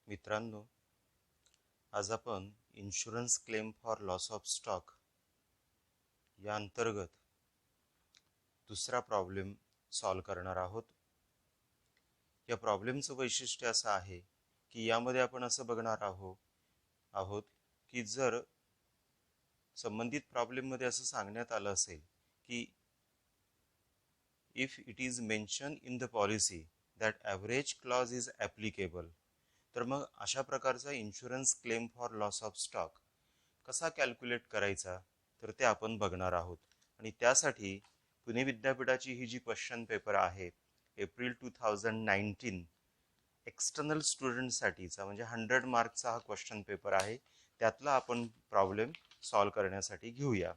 मित्रांनो, आज आपण insurance claim for loss of stock या अंतर्गत दुसरा प्रॉब्लेम सॉल्व करणार आहोत. या प्रॉब्लेमचं वैशिष्ट्य असं आहे की यामध्ये आपण असं बघणार आहोत की जर संबंधित प्रॉब्लेममध्ये असं सांगण्यात आलं असेल की if it is mention in the policy that average clause is applicable, तर मग अशा प्रकारचा insurance claim for loss of stock कसा कॅल्क्युलेट करायचा तर ते आपण बघणार आहोत. आणि त्यासाठी पुणे विद्यापीठाची ही जी क्वेश्चन पेपर आहे एप्रिल 2019 एक्सटर्नल स्टुडंटसाठीचा म्हणजे 100 मार्कचा हा क्वेश्चन पेपर आहे. त्यातला आपण प्रॉब्लेम सॉल्व करण्यासाठी घेऊया.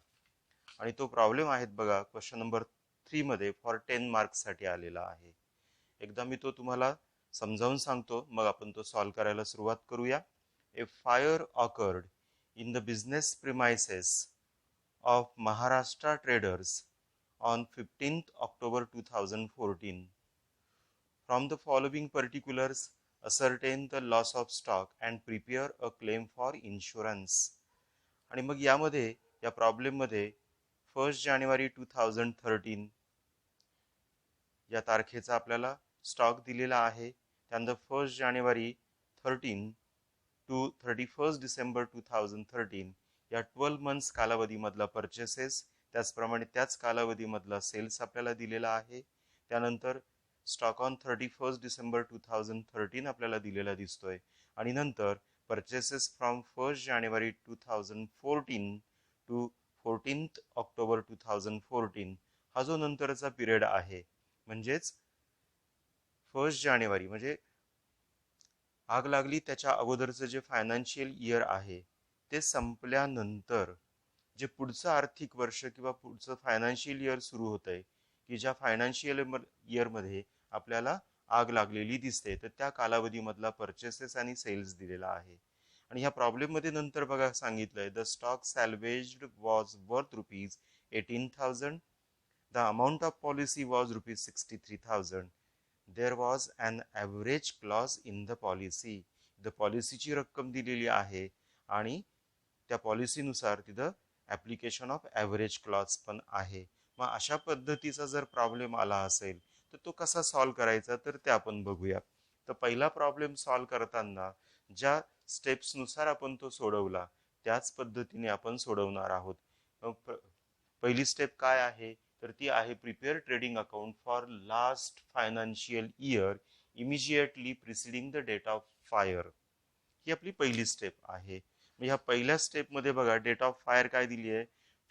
आणि तो प्रॉब्लेम आहे बघा क्वेश्चन नंबर 3 मध्ये फॉर 10 मार्क्ससाठी आलेला आहे. एकदा मी तो तुम्हाला समजावून सांगतो, मग आपण तो सॉल्व करायला सुरुवात करूया. A fire occurred in the business premises of Maharashtra Traders on 15th October 2014. From the following particulars, ascertain the loss of stock and prepare a claim for insurance. आणि मग यामध्ये या प्रॉब्लेममध्ये 1 जानेवारी 2013 या तारखेचा आपल्याला स्टॉक दिलेला आहे. त्यानंतर 1 जानेवारी 13 टू 31 डिसेंबर 2013 या 12 मंथ्स कालावधीमधला परचेसेस, त्याचप्रमाणे त्याच कालावधीमधला सेल्स आपल्याला दिलेला आहे. त्यानंतर स्टॉक ऑन 31 डिसेंबर 2013 आपल्याला दिलेला दिसतोय. आणि नंतर purchases from 1 January 2014 to 14 October 2014 हा जो नंतरचा पिरियड आहे, म्हणजेच 1 जानेवारी म्हणजे आग लागली त्याच्या अगोदरचं जे फायनान्शियल इयर आहे ते संपल्यानंतर जे पुढचं आर्थिक वर्ष किंवा पुढचं फायनान्शियल इयर सुरू होत आहे की ज्या फायनान्शियल इयरमध्ये आपल्याला आग लागलेली दिसते, तर त्या कालावधीमधला परचेसेस आणि सेल्स दिलेला आहे. आणि ह्या प्रॉब्लेममध्ये नंतर बघा सांगितलंय the stock salvaged was worth ₹18,000. The amount of policy was ₹63,000. There was an average clause in the policy. The पॉलिसीची रक्कम दिलेली आहे आणि त्या पॉलिसीनुसार तिथं ॲप्लिकेशन ऑफ ॲव्हरेज क्लॉज पण आहे. मग अशा पद्धतीचा जर प्रॉब्लेम आला असेल तर तो कसा सॉल्व करायचा तर ते आपण बघूया. तर पहिला प्रॉब्लेम सॉल्व करताना ज्या स्टेप्सनुसार आपण तो सोडवला त्याच पद्धतीने आपण सोडवणार आहोत. पहिली स्टेप काय आहे तर ती आहे prepare trading account for last financial year immediately preceding the date of fire. ही आपली पहिली स्टेप आहे. ह्या पहिल्या स्टेपमध्ये बघा डेट ऑफ फायर काय दिली आहे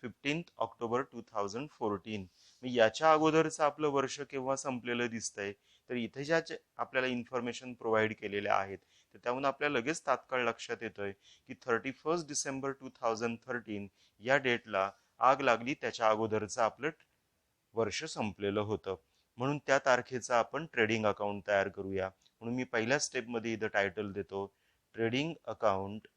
15 ऑक्टोबर 2014. याच्या अगोदरचं आपलं वर्ष केव्हा संपलेलं दिसतंय तर इथे ज्या आपल्याला इन्फॉर्मेशन प्रोव्हाइड केलेल्या आहेत तर त्याहून आपल्याला लगेच तात्काळ लक्षात येतोय की 31 डिसेंबर 2013 या डेटला आग लागली त्याच्या अगोदरचं आपलं वर्ष संपलेलं होतं. म्हणून त्या तारखेचा आपण ट्रेडिंग अकाउंट तयार करूया. म्हणून मी पहिल्या स्टेपमध्ये इथं टायटल देतो trading account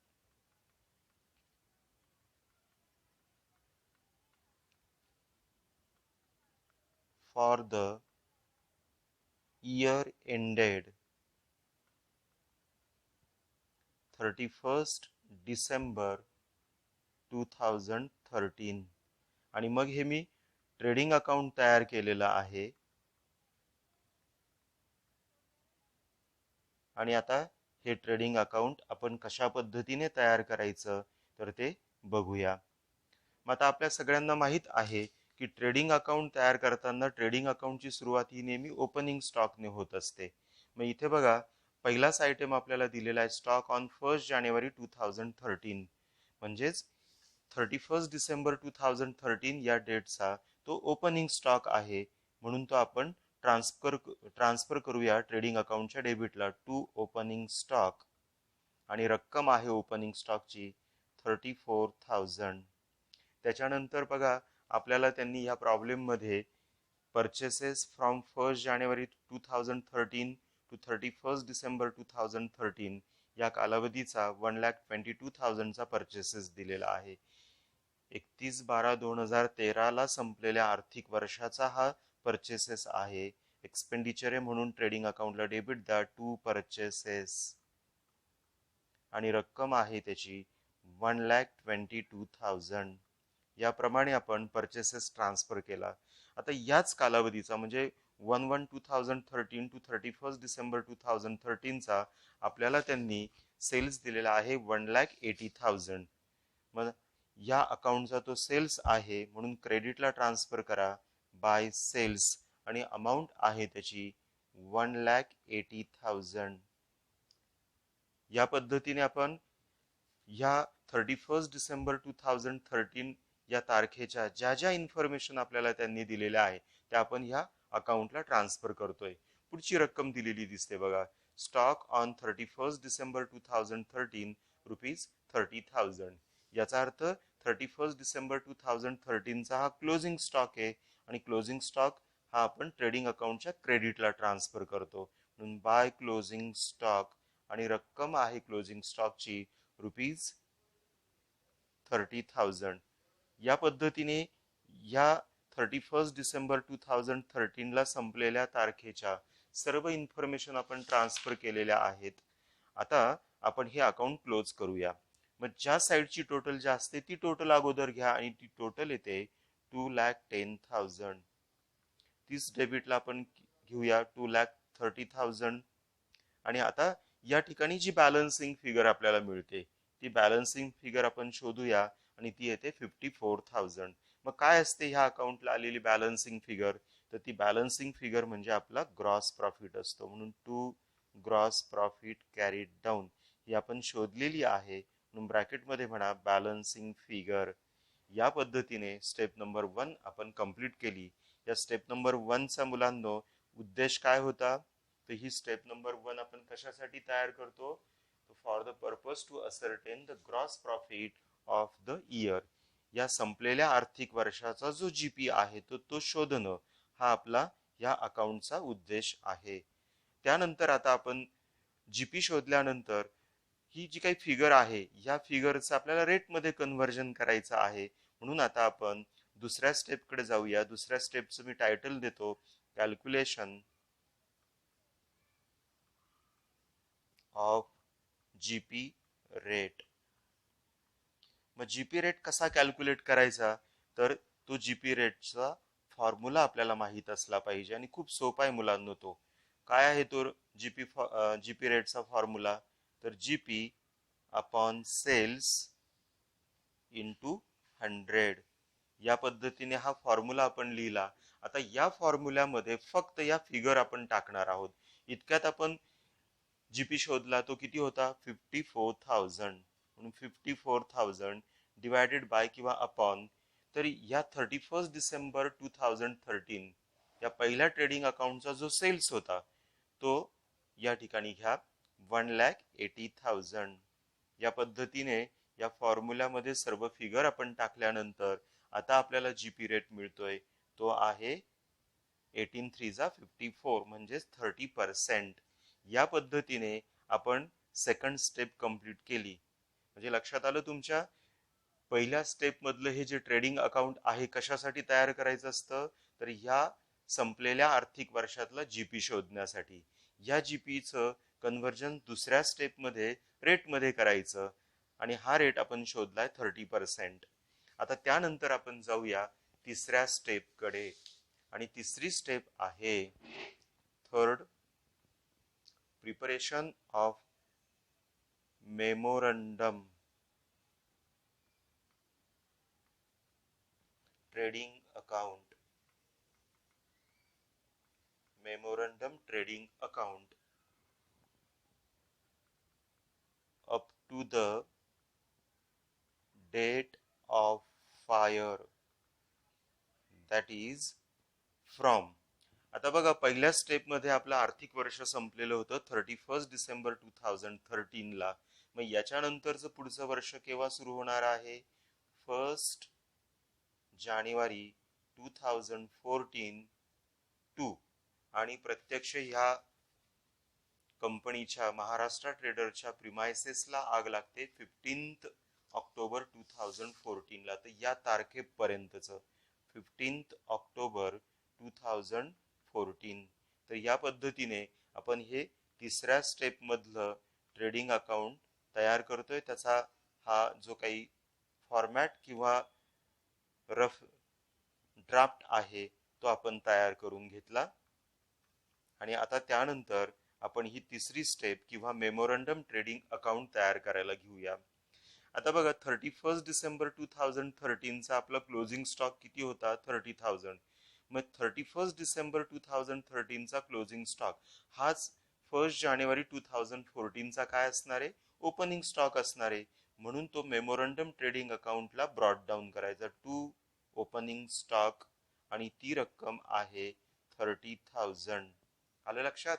for the year ended 31 December 2013. आणि मग हे मी ट्रेडिंग अकाउंट तयार केलेलं आहे. आणि आता हे ट्रेडिंग अकाउंट आपण कशा पद्धतीने तयार करायचं तर ते बघूया. मग आता आपल्या सगळ्यांना माहित आहे की ट्रेडिंग अकाउंट तयार करताना ट्रेडिंग अकाउंटची सुरुवात ही नेहमी ओपनिंग स्टॉकने होत असते. मग इथे बघा पहिलाच आयटम आपल्याला दिलेला आहे स्टॉक ऑन 1 जानेवारी 2013, म्हणजेच 31 डिसेंबर 2013 या डेटचा तो ओपनिंग स्टॉक आहे. म्हणून तो आपण ट्रान्सफर करूया ट्रेडिंग अकाउंटच्या डेबिटला टू ओपनिंग स्टॉक. आणि रक्कम आहे ओपनिंग स्टॉकची 34,000. त्याच्यानंतर बघा आपल्याला त्यांनी या प्रॉब्लेममध्ये purchases from 1 January 2013 to 31 December 2013 या कालावधीचा 1,22,000 चा परचेसेस दिलेला आहे. 31/12/2013 ला संपलेल्या आर्थिक वर्षाचा हा परचेसेस आहे. एक्सपेंडिचर आहे म्हणून ट्रेडिंग अकाउंटला डेबिट द्या टू परचेसेस. आणि रक्कम आहे त्याची 1,22,000. याप्रमाणे आपण परचेसेस ट्रान्सफर केला. आता याच कालावधीचा म्हणजे 1/1/2013 टू 31 डिसेंबर 2013 चा आपल्याला त्यांनी सेल्स दिलेला आहे 1,80,000. मग या अकाउंटचा तो सेल्स आहे म्हणून क्रेडिटला ट्रान्सफर करा बाय सेल्स आणि अमाऊंट आहे त्याची 1,80,000. या पद्धतीने आपण ह्या 31 डिसेंबर 2013 या तारखेच्या ज्या ज्या इन्फॉर्मेशन आपल्याला त्यांनी दिलेल्या आहे त्या आपण ह्या अकाउंटला ट्रान्सफर करतोय. पुढची रक्कम दिलेली दिसते बघा. Stock on 31 December 2013 ₹30,000. याचा अर्थ 31 डिसेंबर 2013 चा हा क्लोजिंग स्टॉक आहे आणि क्लोजिंग स्टॉक हा आपण ट्रेडिंग अकाउंटच्या क्रेडिटला ट्रान्सफर करतो. म्हणून बाय क्लोजिंग स्टॉक आणि रक्कम आहे क्लोजिंग स्टॉकची ₹30,000. या पद्धतीने या 31 डिसेंबर 2013 ला संपलेल्या तारखेच्या सर्व इन्फॉर्मेशन आपण ट्रान्सफर केलेल्या आहेत. आता आपण हे अकाउंट क्लोज करूया. मग ज्या साईडची टोटल जी असते ती टोटल अगोदर घ्या आणि ती टोटल येते 2,10,000. तीच डेबिटला आपण घेऊया 2,30,000. आणि आता या ठिकाणी जी बॅलन्सिंग फिगर आपल्याला मिळते ती बॅलन्सिंग फिगर आपण शोधूया आणि ती येते 54,000. मग काय असते ह्या अकाउंटला आलेली बॅलन्सिंग फिगर? तर ती बॅलन्सिंग फिगर म्हणजे आपला ग्रॉस प्रॉफिट असतो. म्हणून to gross profit carried down ही आपण शोधलेली आहे. म्हणून ब्रॅकेटमध्ये म्हणा बॅलन्सिंग फिगर. या पद्धतीने स्टेप नंबर 1 आपण कंप्लीट केली. या स्टेप नंबर 1चा मुलांनो उद्देश काय होता? तर ही स्टेप नंबर 1 आपण कशासाठी तयार करतो? For the purpose to ascertain the gross profit of the year. या संपलेल्या आर्थिक वर्षाचा जो जीपी आहे तो शोधणं हा आपला या अकाउंटचा उद्देश आहे. त्यानंतर आता आपण जीपी शोधल्यानंतर ही जी काही फिगर आहे या फिगरचं आपल्याला रेटमध्ये कन्व्हर्जन करायचं आहे. म्हणून आता आपण दुसऱ्या स्टेपकडे जाऊया. दुसऱ्या स्टेपचं मी टायटल देतो कॅल्क्युलेशन ऑफ जीपी रेट. मग जीपी रेट कसा कॅल्क्युलेट करायचा? तर तो जीपी रेटचा फॉर्म्युला आपल्याला माहित असला पाहिजे आणि खूप सोपा आहे मुलांनो. तो काय आहे? तो जीपी रेटचा फॉर्म्युला तर जीपी अपॉन सेल्स इंटू 100. या पद्धतीने हा फॉर्म्युला आपण लिहिला. आता या फॉर्म्युल्यामध्ये फक्त या फिगर आपण टाकणार आहोत. इतक्यात आपण जीपी शोधला तो किती होता? 54,000. म्हणून 54,000 डिवायडेड बाय किंवा अपॉन. तर या 31 डिसेंबर 2013 या पहिल्या ट्रेडिंग अकाउंटचा जो सेल्स होता तो या ठिकाणी घ्या 1,80,000. या पद्धतीने या फॉर्म्युल्यामध्ये सर्व फिगर आपण टाकल्यानंतर आता आपल्याला जीपी रेट मिळतोय तो आहे 18×3 = 54 म्हणजेच 30%. या पद्धतीने आपण सेकंड स्टेप कंप्लीट केली. म्हणजे लक्षात आलं तुमच्या? पहिल्या स्टेप मधलं हे जे ट्रेडिंग अकाउंट आहे कशासाठी तयार करायचं असतं? तर ह्या संपलेल्या आर्थिक वर्षातला जीपी शोधण्यासाठी. या जीपीचं कन्व्हर्जन दुसऱ्या स्टेप मध्ये रेट मध्ये करायचं आणि हा रेट आपण शोधलाय 30%. आता त्यानंतर आपण जाऊया तिसऱ्या स्टेप कडे आणि तिसरी स्टेप आहे third preparation of memorandum trading account. Memorandum trading account up to the date of fire, that is from. आता बघा पहिल्या स्टेप मध्ये आपलं आर्थिक वर्ष संपलेलं होतं 31 डिसेंबर 2013 ला. मग याच्यानंतरचं पुढचं वर्ष केव्हा सुरू होणार आहे? 1 जानेवारी 2014 टू आणि प्रत्यक्ष ह्या कंपनीच्या महाराष्ट्र ट्रेडरच्या प्रिमायसेसला आग लागते 15 ऑक्टोबर 2014ला. तर या तारखेपर्यंतचं 15 ऑक्टोबर 2014. तर या पद्धतीने आपण हे तिसऱ्या स्टेप मधलं ट्रेडिंग अकाउंट तयार करतोय त्याचा हा जो काही फॉर्मॅट किंवा रफ ड्राफ्ट आहे तो आपण तयार करून घेतला. आणि आता त्यानंतर आपण ही तिसरी स्टेप किंवा मेमोरंडम ट्रेडिंग अकाउंट तयार करायला घेऊया. आता बघा 31 डिसेंबर 2013चा आपला क्लोजिंग स्टॉक किती होता? 30,000. मग 31 डिसेंबर 2013चा क्लोजिंग स्टॉक हाच 1 जानेवारी 2014चा काय असणार आहे? ओपनिंग स्टॉक असणार आहे. म्हणून तो मेमोरंडम ट्रेडिंग अकाउंटला ब्रॉट डाऊन करायचा टू ओपनिंग स्टॉक आणि ती रक्कम आहे 30,000. आलं लक्षात?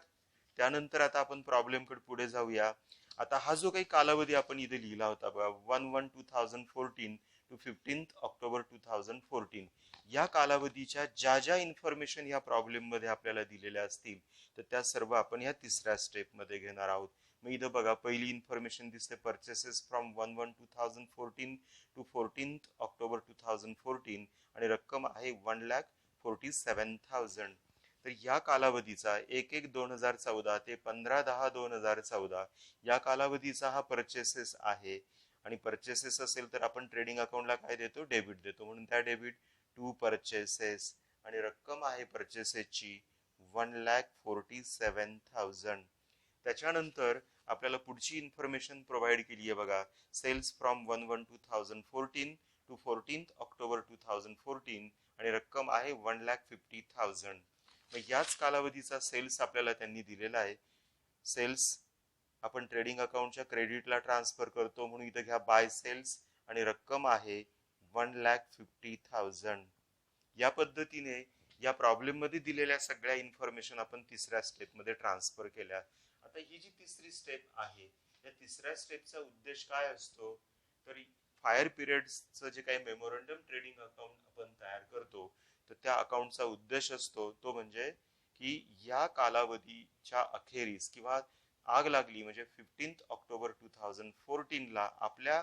त्यानंतर आता आपण प्रॉब्लेम कडे पुढे जाऊया. आता हा जो काही कालावधी आपण इथे लिहिला होता बघा 1/1/2014 टू 15 ऑक्टोबर 2014, या कालावधीच्या ज्या ज्या इन्फॉर्मेशन या प्रॉब्लेम मध्ये आपल्याला दिलेल्या असतील तर त्या सर्व आपण या तिसऱ्या स्टेप मध्ये घेणार आहोत. मग इथं बघा पहिली इन्फॉर्मेशन दिसते परचेसेस फ्रॉम 1/1/2014 टू 14 ऑक्टोबर 2014 आणि रक्कम आहे 1,47,000. तर या कालावधीचा 1/1/2014 ते 15/10/2014 या कालावधीचा हा परचेसेस आहे. आणि परचेसेस असेल तर आपण ट्रेडिंग अकाउंटला काय देतो? डेबिट देतो. म्हणून त्या डेबिट टू परचेसेस आणि रक्कम आहे परचेसेसची 1,47,000. त्याच्यानंतर आपल्याला पुढची इन्फॉर्मेशन प्रोव्हाइड केली आहे बघा सेल्स फ्रॉम 1/1/2014 टू 14 ऑक्टोबर 2014 आणि रक्कम आहे 1,50,000. मग याच कालावधीचा सेल्स आपल्याला त्यांनी दिलेला आहे. सेल्स आपण ट्रेडिंग अकाउंटच्या क्रेडिटला ट्रान्सफर करतो म्हणून इथं घ्या बाय सेल्स आणि रक्कम आहे 1,50,000. या पद्धतीने या प्रॉब्लेम मध्ये दिलेल्या सगळ्या इन्फॉर्मेशन आपण तिसऱ्या स्टेप मध्ये ट्रान्सफर केल्या. आता ही जी तिसरी स्टेप आहे या तिसऱ्या स्टेपचा उद्देश काय असतो? तर फायर पिरियडचं जे काही मेमोरंडम ट्रेडिंग अकाउंट आपण तयार करतो तर त्या अकाउंटचा उद्देश असतो तो म्हणजे की या कालावधीच्या अखेरीस किंवा आग लागली म्हणजे 15 ऑक्टोबर 2014 आपल्या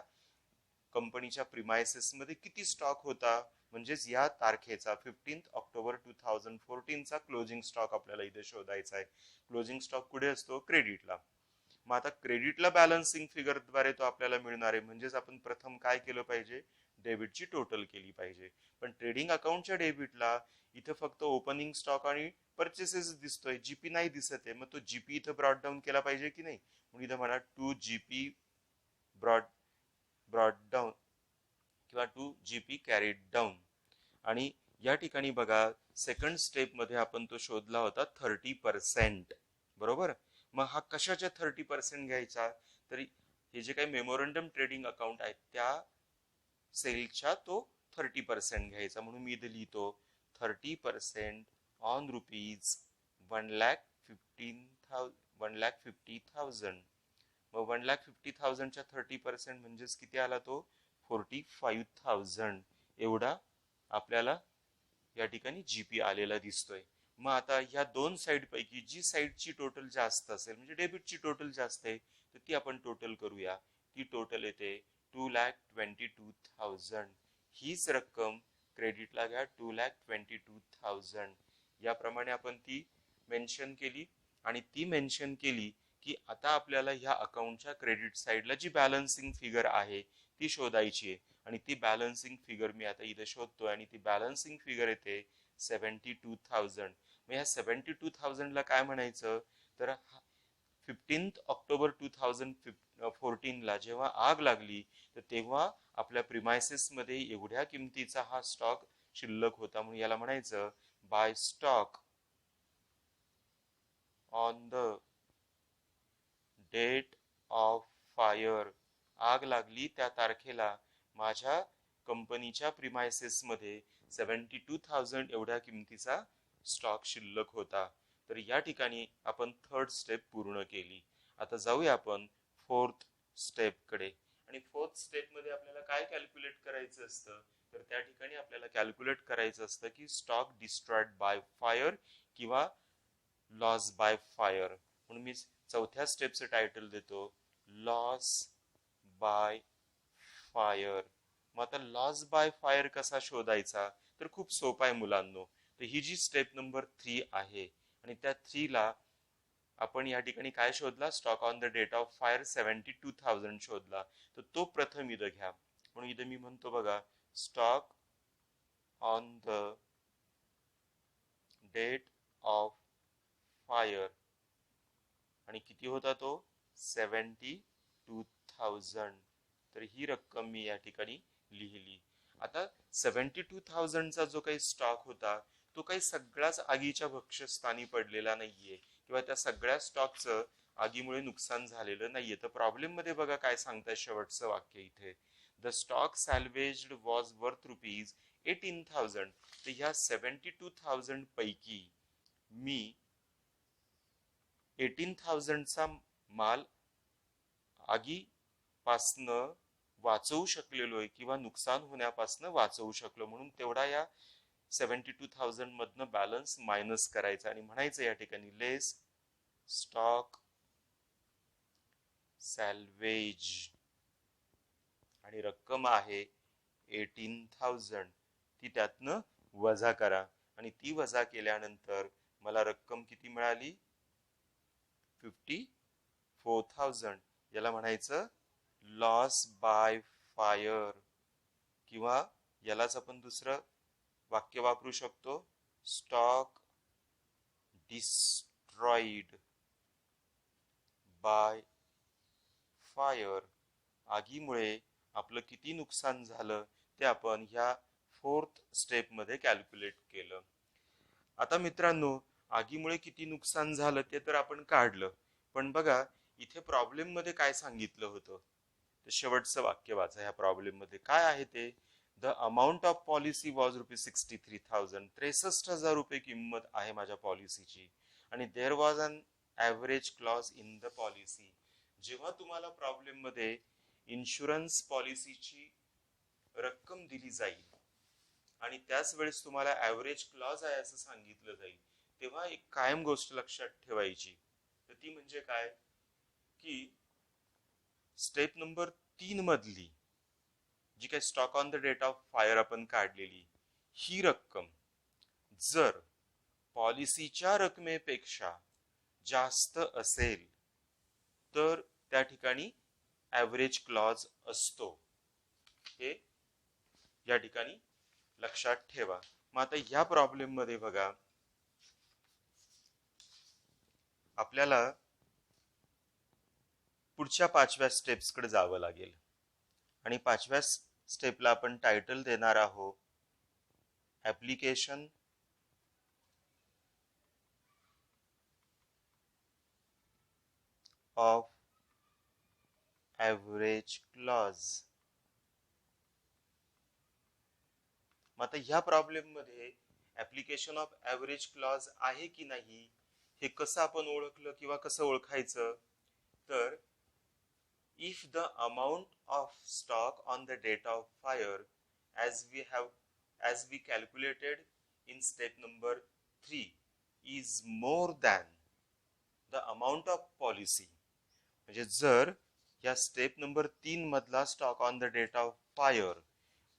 कंपनीच्या प्रिमायसेस मध्ये किती स्टॉक होता म्हणजेच या तारखेचा 15 ऑक्टोबर 2014चा क्लोजिंग स्टॉक आपल्याला इथे शोधायचा आहे. क्लोजिंग स्टॉक कुठे असतो? क्रेडिटला. मग आता क्रेडिटला बॅलन्सिंग फिगर द्वारे तो आपल्याला मिळणार आहे म्हणजेच आपण प्रथम काय केलं पाहिजे? डेबिटची टोटल केली पाहिजे. पण ट्रेडिंग अकाउंटच्या डेबिटला इथं फक्त ओपनिंग स्टॉक आणि परचेसेस दिसतोय, जीपी नाही दिसत आहे. मग तो जीपी इथं ब्रॉट डाऊन केला पाहिजे की नाही? म्हणून इथं म्हणा टू जीपी ब्रॉट डाऊन किंवा टू जीपी कॅरीड डाऊन. आणि या ठिकाणी बघा सेकंड स्टेप मध्ये आपण तो शोधला होता 30%. बरोबर? मग हा कशाच्या 30% घ्यायचा? तरी हे जे काही मेमोरंडम ट्रेडिंग अकाउंट आहे त्या सेलच्या तो 30% घ्यायचा. म्हणून मी इथे लिहितो 30% ऑन रुपीज 1,50,000. मग 1,50,000च्या 30% म्हणजेच किती आला तो? 45,000 एवढा आपल्याला या ठिकाणी जीपी आलेला दिसतोय. मग आता ह्या दोन साइड पैकी जी साइडची टोटल जास्त असेल म्हणजे डेबिटची टोटल जास्त आहे तर ती आपण टोटल करूया. ती टोटल येते 2,22,000. हीच रक्कम क्रेडिटला घ्या 2,22,000. याप्रमाणे आपण ती मेन्शन केली आणि ती मेन्शन केली की आता आपल्याला ह्या अकाउंटच्या क्रेडिट साइडला जी बॅलन्सिंग फिगर आहे ती शोधायची आहे. आणि ती बॅलन्सिंग फिगर मी आता इथे शोधतोय आणि ती बॅलन्सिंग फिगर येते 72,000. मग ह्या 72,000 ला काय म्हणायचं? तर 15 ऑक्टोबर 2014 जेव्हा आग लागली तर तेव्हा आपल्या प्रिमायसेस मध्ये एवढ्या किमतीचा हा स्टॉक शिल्लक होता म्हणून याला म्हणायचं by stock on the date of fire. आग लागली त्या तारखेला माझ्या कंपनीच्या प्रिमायसेस मध्ये 72,000 एवढ्या किमतीचा स्टॉक शिल्लक होता. तर या ठिकाणी आपण थर्ड स्टेप पूर्ण केली. आता जाऊया आपण फोर्थ स्टेप कडे. आणि फोर्थ स्टेप मध्ये आपल्याला काय कॅल्क्युलेट करायचं असतं? तर त्या ठिकाणी आपल्याला कॅल्क्युलेट करायचं असतं की स्टॉक डिस्ट्रॉयड बाय फायर किंवा लॉस बाय फायर. म्हणून मी चौथ्या स्टेपचं टायटल देतो लॉस बाय फायर. मग आता लॉस बाय फायर कसा शोधायचा? तर खूप सोपा आहे मुलांनो. तर ही जी स्टेप नंबर 3 आहे आणि त्या 3 ला आपण या ठिकाणी काय शोधला? Stock on the date of fire 72,000 शोधला. तर तो प्रथम इथं घ्या. म्हणून इथं मी म्हणतो बघा, stock on the date of fire आणि किती होता तो? 72,000. तर ही रक्कम मी या ठिकाणी लिहिली. आता 72,000चा जो काही स्टॉक होता तो काही सगळाच आगीच्या भक्ष्यस्थानी पडलेला नाहीये किंवा त्या सगळ्या स्टॉकचं आगीमुळे नुकसान झालेलं नाहीये. तर प्रॉब्लेम मध्ये बघा काय सांगताय शेवटचं वाक्य इथे, the stock salvaged was worth ₹18,000. तर ह्या 72,000 पैकी मी 18,000चा माल आगीपासनं वाचवू शकलेलो आहे किंवा नुकसान होण्यापासनं वाचवू शकलो, म्हणून तेवढा या 72,000 मधनं बॅलन्स मायनस करायचा आणि म्हणायचं या ठिकाणी लेस स्टॉक सॅल्वेज आणि रक्कम आहे 18,000, ती त्यातनं वजा करा आणि ती वजा केल्यानंतर मला रक्कम किती मिळाली? 54,000. याला म्हणायचं लॉस बाय फायर किंवा यालाच आपण दुसरं वाक्य वापरू शकतो, स्टॉक डिस्ट्रॉइड बाय फायर. आगीमुळे आपलं किती नुकसान झालं ते आपण ह्या 4th स्टेप मध्ये कॅल्क्युलेट केलं. आता मित्रांनो, आगीमुळे किती नुकसान झालं ते तर आपण काढलं, पण बघा इथे प्रॉब्लेम मध्ये काय सांगितलं होतं? तर शेवटचं वाक्य वाचा. ह्या प्रॉब्लेम मध्ये काय आहे ते, the amount of policy was ₹63,000. 63,000 रुपये किंमत आहे माझ्या पॉलिसीची आणि there was an average clause in the policy. जेव्हा तुम्हाला प्रॉब्लेम मध्ये इन्शुरन्स पॉलिसीची रक्कम दिली जाईल आणि त्याच वेळेस तुम्हाला ॲव्हरेज क्लॉज आहे असं सांगितलं जाईल, तेव्हा एक कायम गोष्ट लक्षात ठेवायची, तर ती म्हणजे काय की स्टेप नंबर 3 मधली जी काही stock on the date of fire आपण काढलेली ही रक्कम जर पॉलिसीच्या रकमेपेक्षा जास्त असेल तर त्या ठिकाणी ॲव्हरेज क्लॉज असतो. हे या ठिकाणी लक्षात ठेवा. मग आता ह्या प्रॉब्लेम मध्ये बघा आपल्याला पुढच्या 5व्या स्टेप्स कडे जावं लागेल आणि 5व्या स्टेपला आपण टायटल देणार आहोत ऍप्लिकेशन ऑफ ॲव्हरेज क्लॉज. मग आता ह्या प्रॉब्लेम मध्ये ऍप्लिकेशन ऑफ ॲव्हरेज क्लॉज आहे की नाही हे कसं आपण ओळखलं किंवा कसं ओळखायचं, तर if the amount of stock on the date of fire as we calculated in step number 3 is more than the amount of policy, म्हणजे जर या स्टेप नंबर 3 मधला stock on the date of fire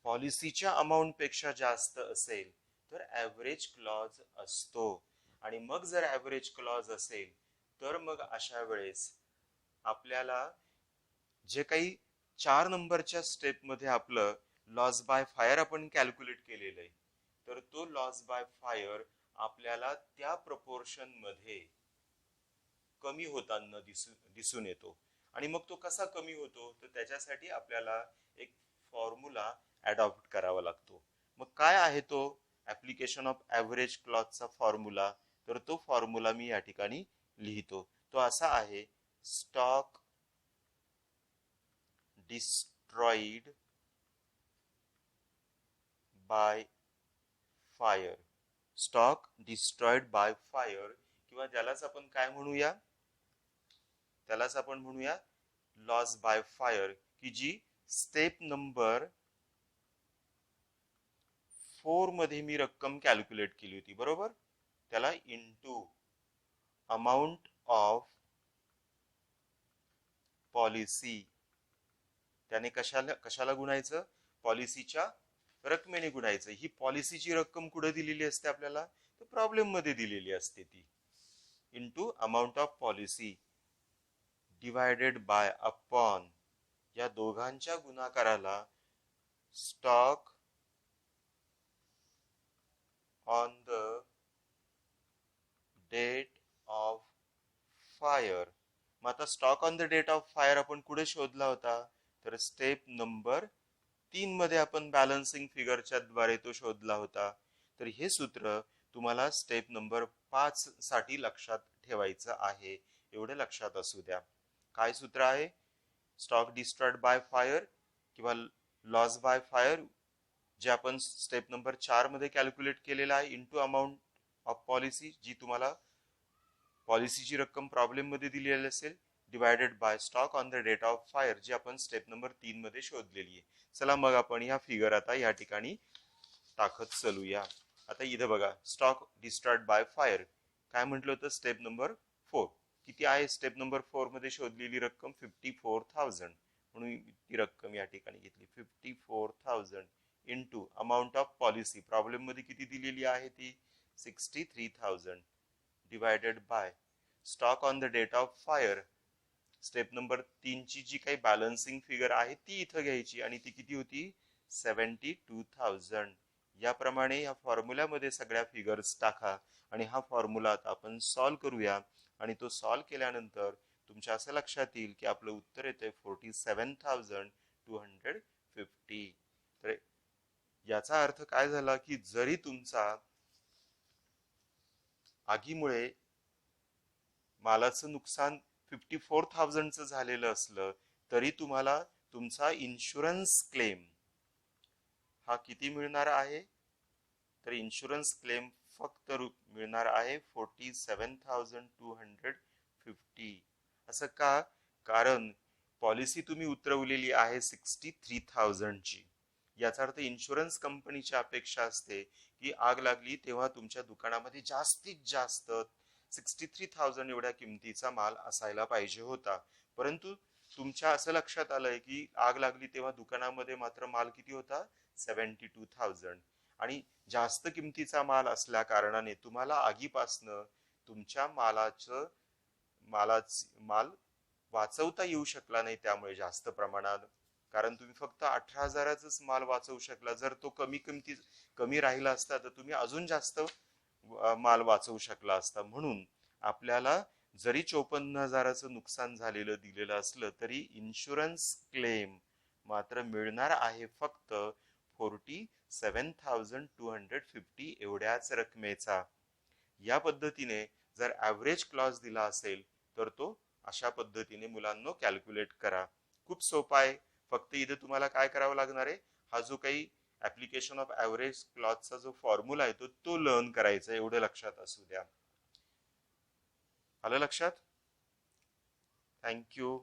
पॉलिसीच्या amount पेक्षा जास्त असेल तर average clause असतो. आणि मग जर ॲव्हरेज क्लॉज असेल तर मग अशा वेळेस आपल्याला जे काही 4 नंबरच्या स्टेप मध्ये आपलं लॉस बाय फायर आपण कॅल्क्युलेट केलेलं आहे, तर तो लॉस बाय फायर आपल्याला त्या प्रपोर्शन मध्ये कमी होताना दिसून येतो. आणि मग तो कसा कमी होतो, तर त्याच्यासाठी आपल्याला एक फॉर्म्युला अडॉप्ट करावा लागतो. मग काय आहे तो ऍप्लिकेशन ऑफ ॲव्हरेज क्लॉजचा फॉर्म्युला, तर तो फॉर्म्युला मी या ठिकाणी लिहितो. तो असा आहे, stock destroyed by fire. Stock destroyed bye fire किंवा ज्यालाच आपण काय म्हणूया, त्यालाच आपण म्हणूया लॉस बाय फायर, की जी स्टेप नंबर 4 मध्ये मी रक्कम कॅल्क्युलेट केली होती, बरोबर. त्याला इनटू अमाऊंट ऑफ पॉलिसी, त्याने कशाला गुणायचं, पॉलिसीच्या रकमेने गुणायचं. ही पॉलिसीची रक्कम कुठे दिलेली असते आपल्याला, तर प्रॉब्लेम मध्ये दिलेली असते ती. Into amount of policy divided by upon या दोघांच्या गुणाकाराला stock on the date of fire. मग आता stock on the date of fire आपण कुठे शोधला होता, तर स्टेप नंबर 3 मध्ये आपण बॅलन्सिंग फिगरच्या द्वारे तो शोधला होता. तर हे सूत्र तुम्हाला स्टेप नंबर 5 साठी लक्षात ठेवायचं आहे, एवढे लक्षात असू द्या. काय सूत्र आहे? स्टॉक डिस्ट्रॉयड बाय फायर किंवा लॉस बाय फायर जे आपण स्टेप नंबर 4 मध्ये कॅल्क्युलेट केलेला आहे इंटू अमाऊंट ऑफ पॉलिसी, जी तुम्हाला पॉलिसीची रक्कम प्रॉब्लेम मध्ये दिलेली असेल, divided by stock on the date of fire जी आपण स्टेप नंबर 3 मध्ये शोधलेली आहे. चला मग आपण ह्या फिगर आता या ठिकाणी टाकत चलूया. आता इथं बघा, स्टॉक डिस्ट्रॉयड बाय फायर काय म्हटलं होतं स्टेप नंबर 4. किती आहे स्टेप नंबर 4 मध्ये शोधलेली रक्कम? 54,000. म्हणून ती रक्कम या ठिकाणी घेतली 54,000 into amount of policy problem मध्ये किती दिलेली आहे ती 63,000 divided by stock on the date of fire step number 3 ची जी काही बॅलन्सिंग फिगर आहे ती इथं घ्यायची आणि ती किती होती 72,000. याप्रमाणे या फॉर्म्युल्यामध्ये सगळ्या फिगर्स टाका आणि हा फॉर्म्युला आता आपण सॉल्व करूया. आणि तो सॉल्व केल्यानंतर तुमच्या असं लक्षात येईल की आपलं उत्तर येते 47,250. तर याचा अर्थ काय झाला की जरी तुमचा आगीमुळे मालाचं नुकसान 54,000चं झालेलं असलं तरी तुम्हाला तुमचा इन्शुरन्स क्लेम हा किती मिळणार आहे? तर इन्शुरन्स क्लेम फक्त मिळणार आहे 47,250. असं का? कारण पॉलिसी तुम्ही उतरवलेली आहे 63,000ची. याचा अर्थ इन्शुरन्स कंपनीची अपेक्षा असते की आग लागली तेव्हा तुमच्या दुकानामध्ये जास्तीत जास्त 63,000 एवढ्या किमतीचा माल असायला पाहिजे होता. परंतु तुमच्या असं लक्षात आलंय की आग लागली तेव्हा दुकानामध्ये मात्र माल किती होता 72,000. आणि जास्त किमतीचा माल असल्या कारणाने तुम्हाला आगीपासनं तुमच्या माल वाचवता येऊ शकला नाही त्यामुळे जास्त प्रमाणात. कारण तुम्ही फक्त 18,000च माल वाचवू शकला. जर तो कमी राहिला असता तर तुम्ही अजून जास्त माल वाचवू शकला असता. म्हणून आपल्याला जरी 54,000चं नुकसान झालेलं दिलेलं असलं तरी इन्शुरन्स क्लेम मात्र मिळणार आहे फक्त 47,250 एवढ्याच रकमेचा. या पद्धतीने जर ऍव्हरेज क्लॉज दिला असेल तर तो अशा पद्धतीने मुलांनो कॅल्क्युलेट करा. खूप सोपा आहे. फक्त इथे तुम्हाला काय करावं लागणार आहे, हा जो काही ऍप्लिकेशन ऑफ ऍव्हरेज क्लॉजचा जो फॉर्म्युला आहे तो लर्न करायचा, एवढं लक्षात असू द्या. आलं लक्षात? थँक्यू.